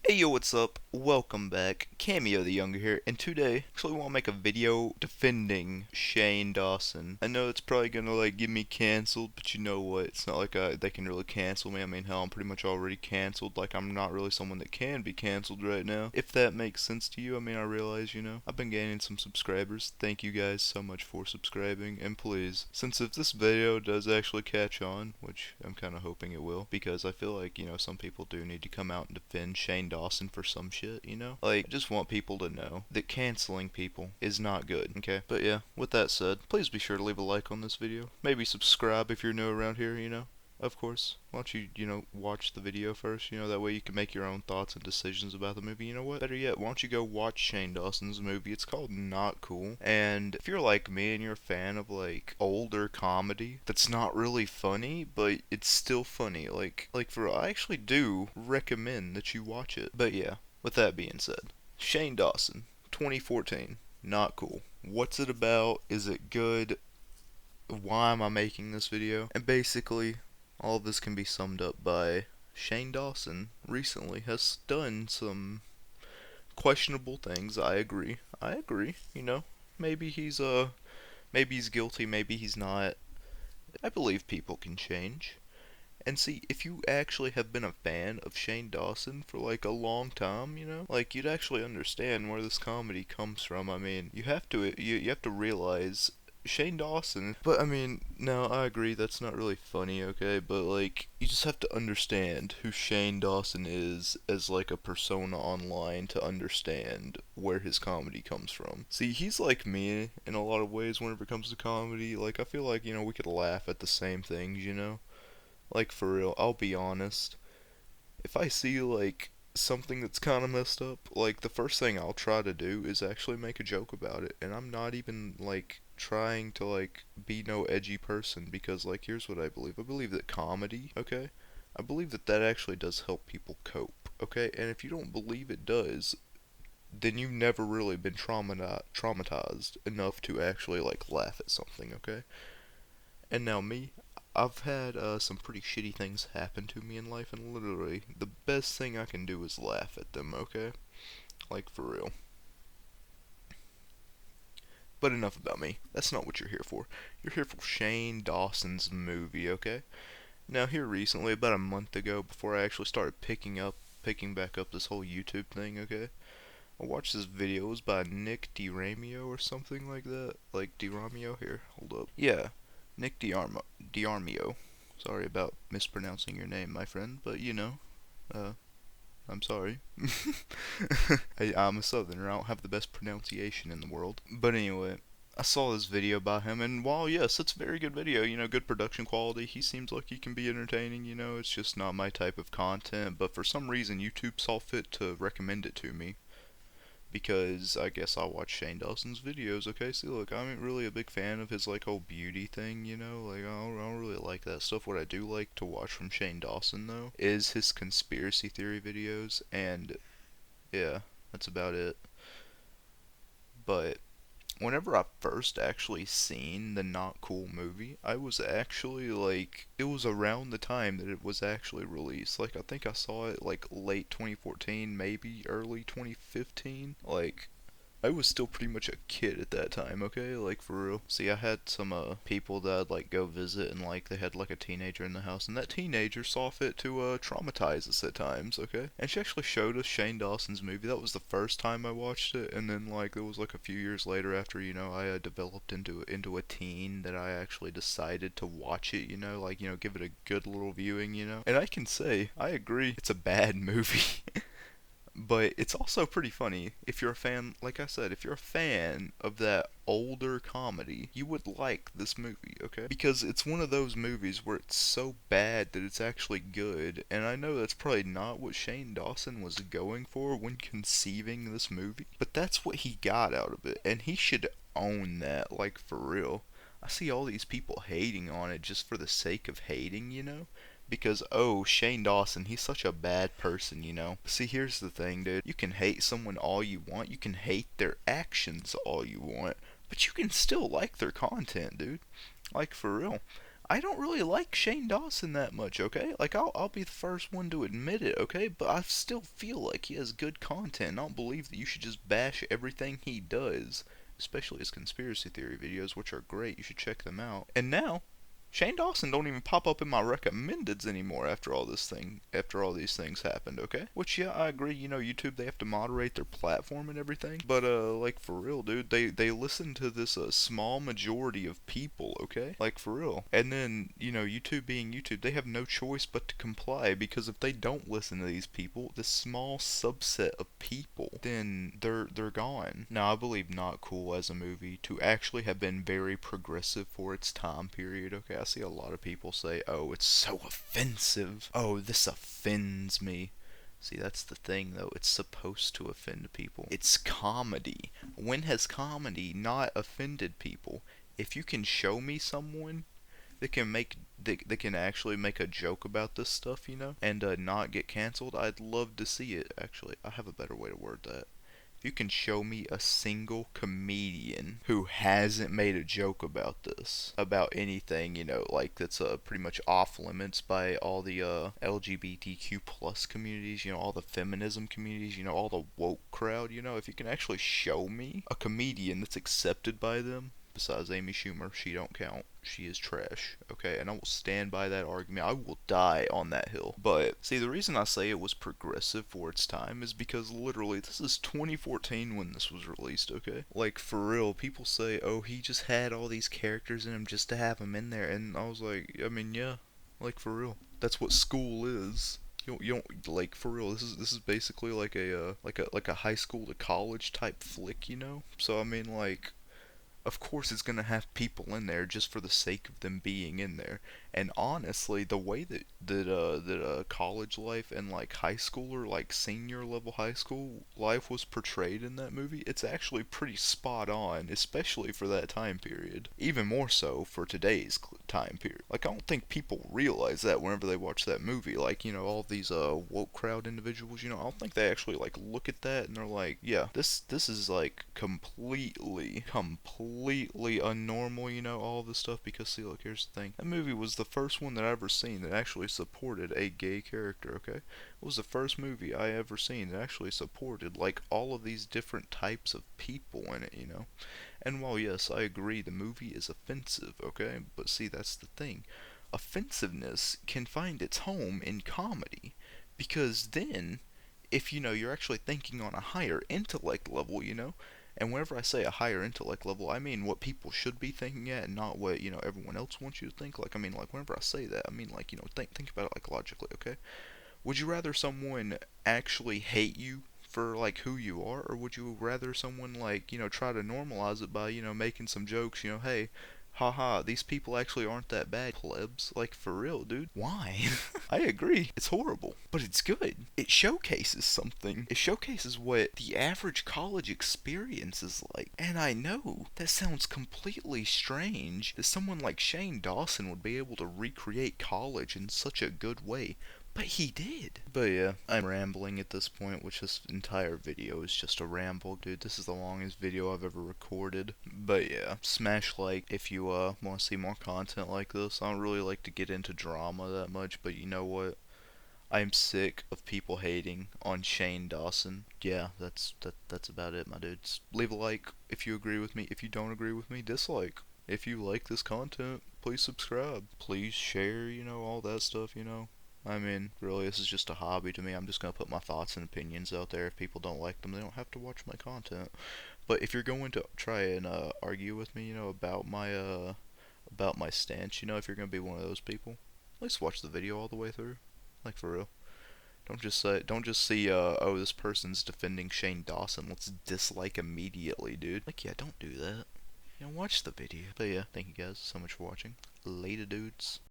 Hey yo, what's up? Welcome back. Cameo the Younger here, and today, actually want to make a video defending Shane Dawson. I know it's probably gonna get me canceled, but you know what? It's not like they can really cancel me. I mean, hell, I'm pretty much already canceled. Like, I'm not really someone that can be canceled right now. If that makes sense to you, I mean, I realize, I've been gaining some subscribers. Thank you guys so much for subscribing, and please, since if this video does actually catch on, which I'm kind of hoping it will, because I feel like, some people do need to come out and defend Shane Dawson for some shit. Like, I just want people to know that canceling people is not good, okay? But yeah, with that said, please be sure to leave a like on this video. Maybe subscribe if you're new around here. Of course. Why don't you, watch the video first, that way you can make your own thoughts and decisions about the movie. You know what? Better yet, why don't you go watch Shane Dawson's movie? It's called Not Cool. And if you're like me and you're a fan of, older comedy that's not really funny, but it's still funny, for real, I actually do recommend that you watch it. But yeah, with that being said, Shane Dawson, 2014, Not Cool. What's it about? Is it good? Why am I making this video? And basically, all of this can be summed up by Shane Dawson recently has done some questionable things. I agree. Maybe he's guilty, maybe he's not. I believe people can change. And see, if you actually have been a fan of Shane Dawson for a long time, you'd actually understand where this comedy comes from. I mean, you have to realize Shane Dawson. But I mean, no, I agree that's not really funny, okay? But you just have to understand who Shane Dawson is as a persona online to understand where his comedy comes from. See, he's like me in a lot of ways whenever it comes to comedy. I feel like, we could laugh at the same things. For real, I'll be honest. If I see something that's kind of messed up, the first thing I'll try to do is actually make a joke about it, and I'm not even trying to be no edgy person because here's what I believe. I believe that comedy, okay? I believe that that actually does help people cope, okay? And if you don't believe it does, then you've never really been traumatized enough to actually laugh at something, okay? And now me, I've had some pretty shitty things happen to me in life, and literally, the best thing I can do is laugh at them, okay? For real. But enough about me. That's not what you're here for. You're here for Shane Dawson's movie, okay? Now, here recently, about a month ago, before I actually started picking back up this whole YouTube thing, okay? I watched this video. It was by Nick Diramio or something like that. Diramio? Here, hold up. Yeah, Nick Diarmio. Sorry about mispronouncing your name, my friend, but uh, I'm sorry. I'm a southerner, I don't have the best pronunciation in the world. But anyway, I saw this video by him, and while yes, it's a very good video, good production quality, he seems like he can be entertaining, it's just not my type of content, but for some reason YouTube saw fit to recommend it to me because I guess I watch Shane Dawson's videos. Okay, see, look, I'm really a big fan of his whole beauty thing. I don't really like that stuff. What I do like to watch from Shane Dawson though is his conspiracy theory videos, and yeah, that's about it. But whenever I first actually seen the Not Cool movie, I was actually it was around the time that it was actually released. I think I saw it late 2014, maybe early 2015. I was still pretty much a kid at that time, okay? For real. See, I had some people that I'd go visit, and they had a teenager in the house, and that teenager saw fit to traumatize us at times, okay? And she actually showed us Shane Dawson's movie. That was the first time I watched it, and then it was a few years later after, I developed into a teen that I actually decided to watch it, give it a good little viewing. And I can say, I agree, it's a bad movie. But it's also pretty funny. If you're a fan, like I said, if you're a fan of that older comedy, you would like this movie, okay? Because it's one of those movies where it's so bad that it's actually good. And I know that's probably not what Shane Dawson was going for when conceiving this movie, but that's what he got out of it. And he should own that, for real. I see all these people hating on it just for the sake of hating. Because, oh, Shane Dawson, he's such a bad person. See, here's the thing, dude. You can hate someone all you want. You can hate their actions all you want. But you can still like their content, dude. For real. I don't really like Shane Dawson that much, okay? Like, I'll be the first one to admit it, okay? But I still feel like he has good content. I don't believe that you should just bash everything he does, especially his conspiracy theory videos, which are great. You should check them out. And now, Shane Dawson don't even pop up in my recommendeds anymore after all these things happened, okay? Which, yeah, I agree, YouTube, they have to moderate their platform and everything. But, like, for real, dude, they listen to this, small majority of people, okay? Like, for real. And then, YouTube being YouTube, they have no choice but to comply, because if they don't listen to these people, this small subset of people, then they're gone. Now, I believe Not Cool as a movie to actually have been very progressive for its time period, okay? I see a lot of people say, oh, it's so offensive. Oh, this offends me. See, that's the thing, though. It's supposed to offend people. It's comedy. When has comedy not offended people? If you can show me someone that can actually make a joke about this stuff, and not get canceled, I'd love to see it. Actually, I have a better way to word that. If you can show me a single comedian who hasn't made a joke about this, about anything, like that's pretty much off limits by all the LGBTQ plus communities, all the feminism communities, all the woke crowd, if you can actually show me a comedian that's accepted by them, besides Amy Schumer, she don't count. She is trash, okay? And I will stand by that argument. I will die on that hill. But, see, the reason I say it was progressive for its time is because literally, this is 2014 when this was released, okay? Like, for real, people say, oh, he just had all these characters in him just to have them in there. And I was like, I mean, yeah, like, for real. That's what school is. You don't like, for real. This is basically like a high school to college type flick, So I mean, like, of course it's going to have people in there just for the sake of them being in there. And honestly, the way that college life and like high school or like senior level high school life was portrayed in that movie, it's actually pretty spot on, especially for that time period. Even more so for today's time period. Like, I don't think people realize that whenever they watch that movie. Like, all these woke crowd individuals, I don't think they actually like look at that and they're like, yeah, this is like completely unnormal, all this stuff. Because see, look, here's the thing. That movie was the first one that I ever seen that actually supported a gay character, okay? It was the first movie I ever seen that actually supported like all of these different types of people in it, And while yes, I agree the movie is offensive, okay? But see, that's the thing. Offensiveness can find its home in comedy. Because then, if you're actually thinking on a higher intellect level, and whenever I say a higher intellect level, I mean what people should be thinking at and not what, everyone else wants you to think. Like, I mean, like, whenever I say that, I mean, like, think about it, like, logically, okay? Would you rather someone actually hate you for, like, who you are, or would you rather someone, like, try to normalize it by, making some jokes, hey, haha, these people actually aren't that bad, plebs. Like, for real, dude. Why? I agree. It's horrible, but it's good. It showcases something. It showcases what the average college experience is like. And I know that sounds completely strange that someone like Shane Dawson would be able to recreate college in such a good way. But he did. But yeah, I'm rambling at this point, which this entire video is just a ramble, dude. This is the longest video I've ever recorded. But yeah, smash like if you want to see more content like this. I don't really like to get into drama that much, but you know what? I'm sick of people hating on Shane Dawson. Yeah, that's about it, my dudes. Leave a like if you agree with me. If you don't agree with me, dislike. If you like this content, please subscribe. Please share, all that stuff, I mean, really, this is just a hobby to me. I'm just gonna put my thoughts and opinions out there. If people don't like them, they don't have to watch my content. But if you're going to try and argue with me, about my stance, if you're gonna be one of those people, at least watch the video all the way through. Like, for real. Don't just see, oh, this person's defending Shane Dawson. Let's dislike immediately, dude. Like, yeah, don't do that. Watch the video. But yeah, thank you guys so much for watching. Later, dudes.